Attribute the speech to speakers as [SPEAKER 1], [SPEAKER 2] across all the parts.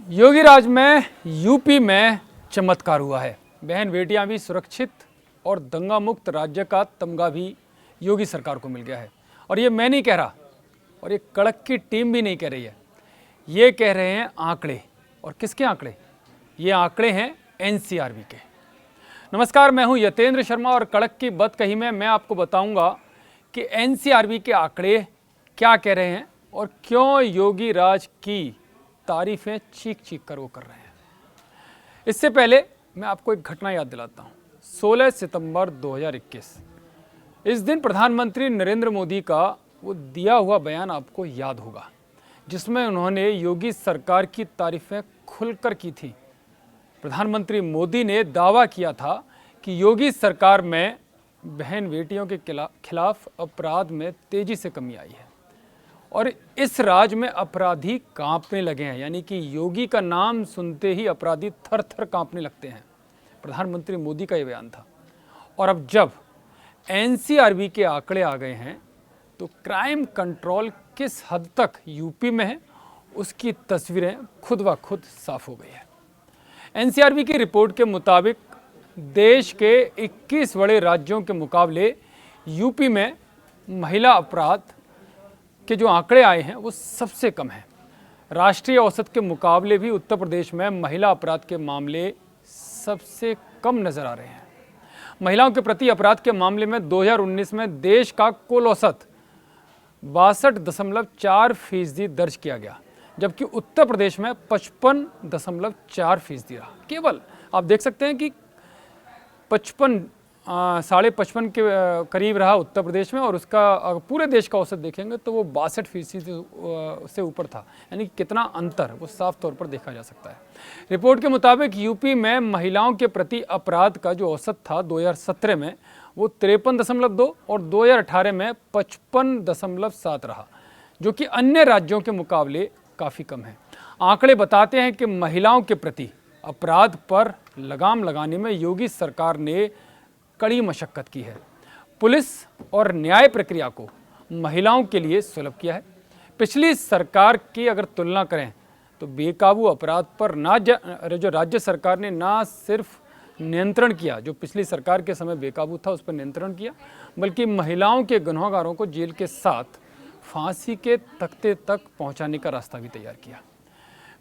[SPEAKER 1] योगी राज में यूपी में चमत्कार हुआ है। बहन बेटियां भी सुरक्षित और दंगा मुक्त राज्य का तमगा भी योगी सरकार को मिल गया है। और ये मैं नहीं कह रहा, और ये कड़क की टीम भी नहीं कह रही है, ये कह रहे हैं आंकड़े। और किसके आंकड़े? ये आंकड़े हैं एनसीआरबी के। नमस्कार, मैं हूं यतेंद्र शर्मा और कड़क की बात कही में मैं आपको बताऊंगा कि एनसीआरबी के आंकड़े क्या कह रहे हैं और क्यों योगी राज की तारीफें चीख चीख कर वो कर रहे हैं। इससे पहले मैं आपको एक घटना याद दिलाता हूं। 16 सितंबर 2021, इस दिन प्रधानमंत्री नरेंद्र मोदी का वो दिया हुआ बयान आपको याद होगा, जिसमें उन्होंने योगी सरकार की तारीफें खुलकर की थी। प्रधानमंत्री मोदी ने दावा किया था कि योगी सरकार में बहन बेटियों के खिलाफ अपराध में तेजी से कमी आई है और इस राज्य में अपराधी कांपने लगे हैं। यानी कि योगी का नाम सुनते ही अपराधी थर थर कांपने लगते हैं। प्रधानमंत्री मोदी का ये बयान था। और अब जब एनसीआरबी के आंकड़े आ गए हैं तो क्राइम कंट्रोल किस हद तक यूपी में है, उसकी तस्वीरें खुद ब खुद साफ हो गई है। एनसीआरबी की रिपोर्ट के मुताबिक देश के 21 बड़े राज्यों के मुकाबले यूपी में महिला अपराध के जो आंकड़े आए हैं वो सबसे कम है। राष्ट्रीय औसत के मुकाबले भी उत्तर प्रदेश में महिला अपराध के मामले सबसे कम नजर आ रहे हैं। महिलाओं के प्रति अपराध के मामले में 2019 में देश का कुल औसत 62.4% दर्ज किया गया, जबकि उत्तर प्रदेश में 55.4% रहा। केवल आप देख सकते हैं कि 55.5 के करीब रहा उत्तर प्रदेश में, और उसका अगर पूरे देश का औसत देखेंगे तो वो 62% से ऊपर था। यानी कितना अंतर वो साफ तौर पर देखा जा सकता है। रिपोर्ट के मुताबिक यूपी में महिलाओं के प्रति अपराध का जो औसत था 2017 में वो 53.2 और 2018 में 55.7 रहा, जो कि अन्य राज्यों के मुकाबले काफ़ी कम है। आंकड़े बताते हैं कि महिलाओं के प्रति अपराध पर लगाम लगाने में योगी सरकार ने कड़ी मशक्कत की है। पुलिस और न्याय प्रक्रिया को महिलाओं के लिए सुलभ किया है। पिछली सरकार की अगर तुलना करें तो बेकाबू अपराध पर जो राज्य सरकार ने ना सिर्फ नियंत्रण किया, जो पिछली सरकार के समय बेकाबू था उस पर नियंत्रण किया, बल्कि महिलाओं के गुनहगारों को जेल के साथ फांसी के तख्ते तक पहुंचाने का रास्ता भी तैयार किया।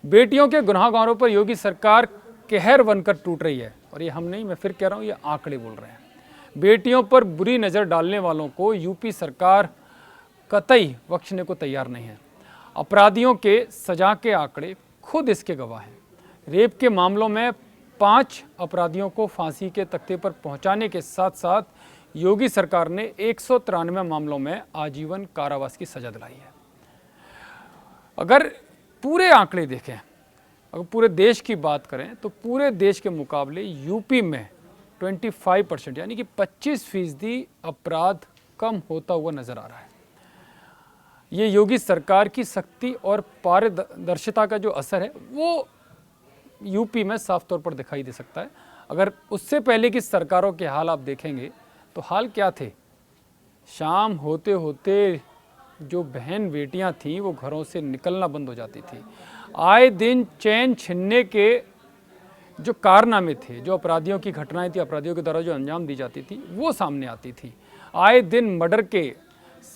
[SPEAKER 1] बेटियों के गुनहगारों पर योगी सरकार कहर बनकर टूट रही है। और ये हम नहीं, मैं फिर कह रहा हूँ, ये आंकड़े बोल रहे हैं। बेटियों पर बुरी नज़र डालने वालों को यूपी सरकार कतई बख्शने को तैयार नहीं है। अपराधियों के सजा के आंकड़े खुद इसके गवाह हैं। रेप के मामलों में 5 अपराधियों को फांसी के तख्ते पर पहुंचाने के साथ साथ योगी सरकार ने 193 मामलों में आजीवन कारावास की सजा दिलाई है। अगर पूरे आंकड़े देखें, अगर पूरे देश की बात करें तो पूरे देश के मुकाबले यूपी में 25% यानी कि 25% अपराध कम होता हुआ नजर आ रहा है। ये योगी सरकार की शक्ति और पारदर्शिता का जो असर है वो यूपी में साफ तौर पर दिखाई दे सकता है। अगर उससे पहले की सरकारों के हाल आप देखेंगे तो हाल क्या थे? शाम होते होते जो बहन बेटियां थीं वो घरों से निकलना बंद हो जाती थी। आए दिन चैन छीनने के जो कारनामे थे, जो अपराधियों की घटनाएं थी, अपराधियों के द्वारा जो अंजाम दी जाती थी वो सामने आती थी। आए दिन मर्डर के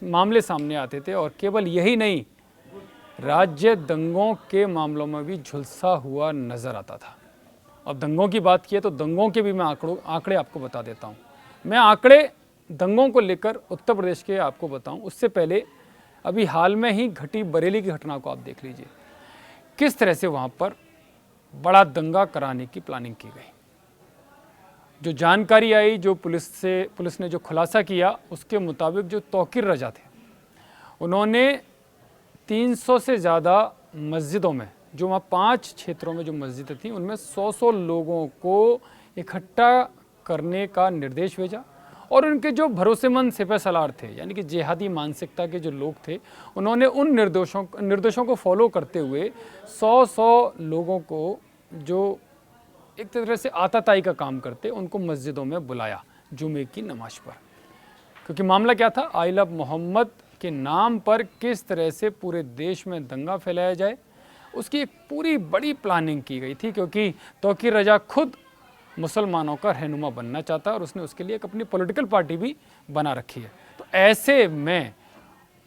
[SPEAKER 1] मामले सामने आते थे। और केवल यही नहीं, राज्य दंगों के मामलों में भी झुलसा हुआ नजर आता था। अब दंगों की बात की है तो दंगों के भी मैं आंकड़े आपको बता देता हूँ। मैं आंकड़े दंगों को लेकर उत्तर प्रदेश के आपको बताऊं, उससे पहले अभी हाल में ही घटी बरेली की घटना को आप देख लीजिए। किस तरह से वहाँ पर बड़ा दंगा कराने की प्लानिंग की गई। जो जानकारी आई, जो पुलिस ने जो खुलासा किया, उसके मुताबिक जो तौकीर रजा थे उन्होंने 300 से ज़्यादा मस्जिदों में, जो वहाँ 5 क्षेत्रों में जो मस्जिदें थी उनमें 100 लोगों को इकट्ठा करने का निर्देश भेजा। और उनके जो भरोसेमंद सिपह सलार थे, यानी कि जिहादी मानसिकता के जो लोग थे, उन्होंने उन निर्देशों को फॉलो करते हुए 100 लोगों को जो एक तरह से आताताई का काम करते, उनको मस्जिदों में बुलाया जुमे की नमाज पर। क्योंकि मामला क्या था? आई लव मोहम्मद के नाम पर किस तरह से पूरे देश में दंगा फैलाया जाए, उसकी एक पूरी बड़ी प्लानिंग की गई थी, क्योंकि तौकीर रजा खुद मुसलमानों का रहनुमा बनना चाहता है और उसने उसके लिए एक अपनी पॉलिटिकल पार्टी भी बना रखी है। तो ऐसे में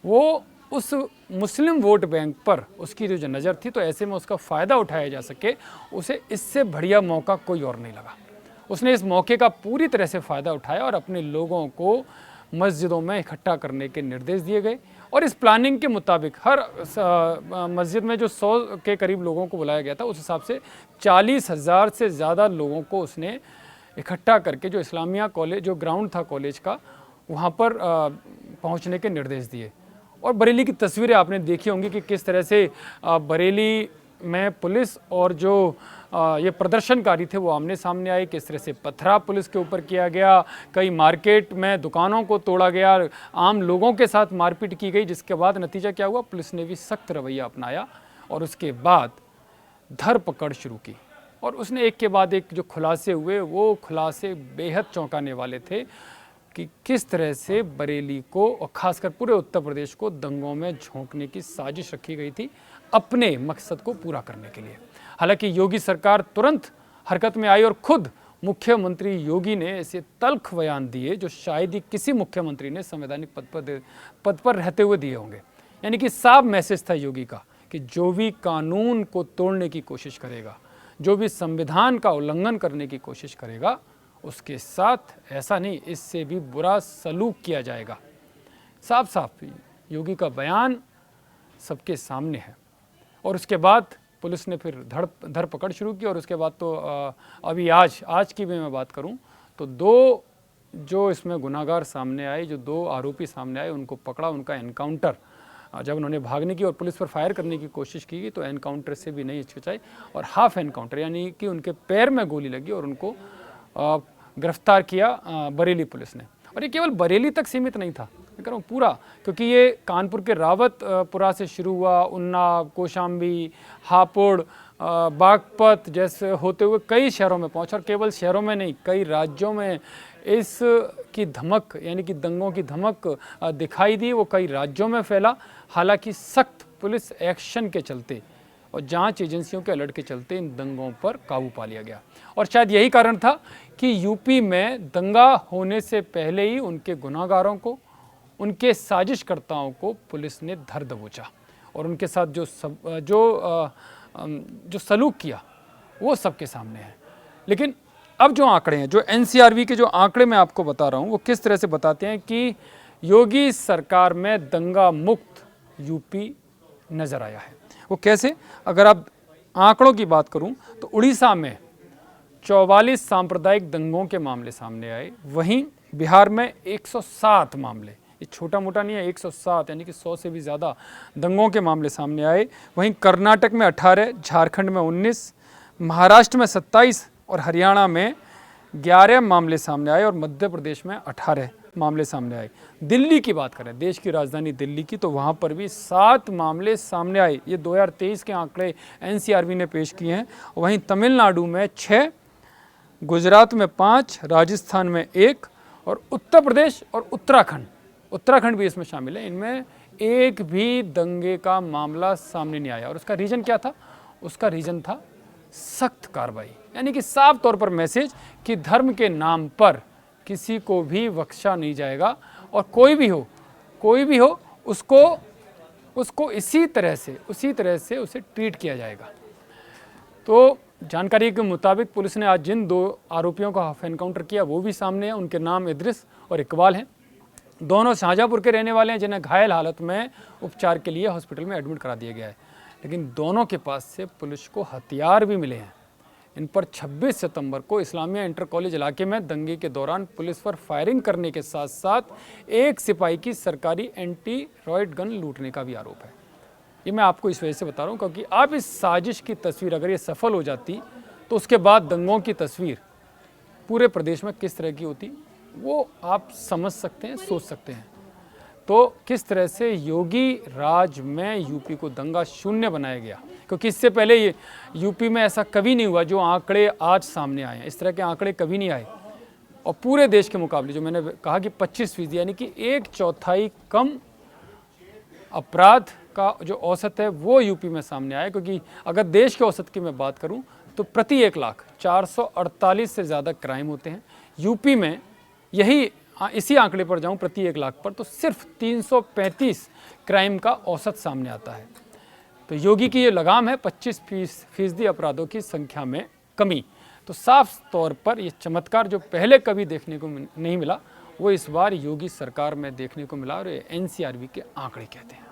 [SPEAKER 1] वो उस मुस्लिम वोट बैंक पर उसकी जो नज़र थी, तो ऐसे में उसका फ़ायदा उठाया जा सके, उसे इससे बढ़िया मौका कोई और नहीं लगा। उसने इस मौके का पूरी तरह से फ़ायदा उठाया और अपने लोगों को मस्जिदों में इकट्ठा करने के निर्देश दिए गए। और इस प्लानिंग के मुताबिक हर मस्जिद में जो 100 के करीब लोगों को बुलाया गया था, उस हिसाब से 40,000 से ज़्यादा लोगों को उसने इकट्ठा करके जो इस्लामिया कॉलेज, जो ग्राउंड था कॉलेज का, वहाँ पर पहुँचने के निर्देश दिए। और बरेली की तस्वीरें आपने देखी होंगी कि किस तरह से बरेली में पुलिस और जो ये प्रदर्शनकारी थे वो आमने सामने आए, किस तरह से पथराव पुलिस के ऊपर किया गया, कई मार्केट में दुकानों को तोड़ा गया, आम लोगों के साथ मारपीट की गई, जिसके बाद नतीजा क्या हुआ, पुलिस ने भी सख्त रवैया अपनाया और उसके बाद धरपकड़ शुरू की। और उसने एक के बाद एक जो खुलासे हुए, वो खुलासे बेहद चौंकाने वाले थे कि किस तरह से बरेली को और ख़ासकर पूरे उत्तर प्रदेश को दंगों में झोंकने की साजिश रखी गई थी अपने मकसद को पूरा करने के लिए। हालांकि योगी सरकार तुरंत हरकत में आई और खुद मुख्यमंत्री योगी ने ऐसे तल्ख बयान दिए जो शायद ही किसी मुख्यमंत्री ने संवैधानिक पद पर रहते हुए दिए होंगे। यानी कि साफ मैसेज था योगी का कि जो भी कानून को तोड़ने की कोशिश करेगा, जो भी संविधान का उल्लंघन करने की कोशिश करेगा, उसके साथ ऐसा नहीं, इससे भी बुरा सलूक किया जाएगा। साफ साफ योगी का बयान सबके सामने है। और उसके बाद पुलिस ने फिर धरपकड़ शुरू की। और उसके बाद तो अभी आज की भी मैं बात करूं तो 2 जो इसमें गुनाहगार सामने आए, जो 2 आरोपी सामने आए, उनको पकड़ा, उनका एनकाउंटर, जब उन्होंने भागने की और पुलिस पर फायर करने की कोशिश की तो एनकाउंटर से भी नहीं हिचकिचाई और हाफ एनकाउंटर, यानी कि उनके पैर में गोली लगी और उनको गिरफ्तार किया बरेली पुलिस ने। और ये केवल बरेली तक सीमित नहीं था, मैं कह रहा हूँ पूरा, क्योंकि ये कानपुर के रावतपुरा से शुरू हुआ, उन्नाव, कौशाम्बी, हापुड़, बागपत जैसे होते हुए कई शहरों में पहुँचा। और केवल शहरों में नहीं, कई राज्यों में इसकी धमक, यानी कि दंगों की धमक दिखाई दी, वो कई राज्यों में फैला। हालांकि सख्त पुलिस एक्शन के चलते और जांच एजेंसियों के अलर्ट के चलते इन दंगों पर काबू पा लिया गया। और शायद यही कारण था कि यूपी में दंगा होने से पहले ही उनके गुनाहगारों को, उनके साजिशकर्ताओं को पुलिस ने धर दबोचा और उनके साथ जो सलूक किया वो सबके सामने है। लेकिन अब जो आंकड़े हैं, जो एनसीआरबी के जो आंकड़े मैं आपको बता रहा हूँ, वो किस तरह से बताते हैं कि योगी सरकार में दंगा मुक्त यूपी नज़र आया है। वो कैसे? अगर आप आंकड़ों की बात करूं तो उड़ीसा में 44 सांप्रदायिक दंगों के मामले सामने आए, वहीं बिहार में 107 मामले, ये छोटा मोटा नहीं है, 107 यानी कि 100 से भी ज़्यादा दंगों के मामले सामने आए। वहीं कर्नाटक में 18, झारखंड में 19, महाराष्ट्र में 27 और हरियाणा में 11 मामले सामने आए और मध्य प्रदेश में 18 मामले सामने आए। दिल्ली की बात करें, देश की राजधानी दिल्ली की, तो वहाँ पर भी 7 मामले सामने आए। ये 2023 के आंकड़े एनसीआरबी ने पेश किए हैं। वहीं तमिलनाडु में 6, गुजरात में 5, राजस्थान में 1 और उत्तर प्रदेश और उत्तराखंड भी इसमें शामिल है। इनमें एक भी दंगे का मामला सामने नहीं आया। और उसका रीज़न क्या था? उसका रीज़न था सख्त कार्रवाई, यानी कि साफ तौर पर मैसेज कि धर्म के नाम पर किसी को भी बख्शा नहीं जाएगा और कोई भी हो उसको उसी तरह से उसे ट्रीट किया जाएगा। तो जानकारी के मुताबिक पुलिस ने आज जिन 2 आरोपियों का हाफ एनकाउंटर किया वो भी सामने है। उनके नाम इद्रिस और इकबाल हैं। दोनों शाहजहाँपुर के रहने वाले हैं, जिन्हें घायल हालत में उपचार के लिए हॉस्पिटल में एडमिट करा दिया गया है। लेकिन दोनों के पास से पुलिस को हथियार भी मिले हैं। इन पर 26 सितंबर को इस्लामिया इंटर कॉलेज इलाके में दंगे के दौरान पुलिस पर फायरिंग करने के साथ साथ एक सिपाही की सरकारी एंटी रॉयट गन लूटने का भी आरोप है। ये मैं आपको इस वजह से बता रहा हूँ क्योंकि आप इस साजिश की तस्वीर अगर ये सफल हो जाती तो उसके बाद दंगों की तस्वीर पूरे प्रदेश में किस तरह की होती वो आप समझ सकते हैं, सोच सकते हैं। तो किस तरह से योगी राज में यूपी को दंगा शून्य बनाया गया, क्योंकि इससे पहले ये यूपी में ऐसा कभी नहीं हुआ जो आंकड़े आज सामने आए हैं। इस तरह के आंकड़े कभी नहीं आए और पूरे देश के मुकाबले जो मैंने कहा कि 25% यानी कि 1/4 कम अपराध का जो औसत है वो यूपी में सामने आया, क्योंकि अगर देश के औसत की मैं बात करूं तो प्रति 1 लाख 448 से ज़्यादा क्राइम होते हैं। यूपी में यही इसी आंकड़े पर जाऊं प्रति 1 लाख पर तो सिर्फ 335 क्राइम का औसत सामने आता है। तो योगी की ये लगाम है 25% अपराधों की संख्या में कमी। तो साफ तौर पर ये चमत्कार जो पहले कभी देखने को नहीं मिला वो इस बार योगी सरकार में देखने को मिला, और एनसीआरबी के आंकड़े कहते हैं।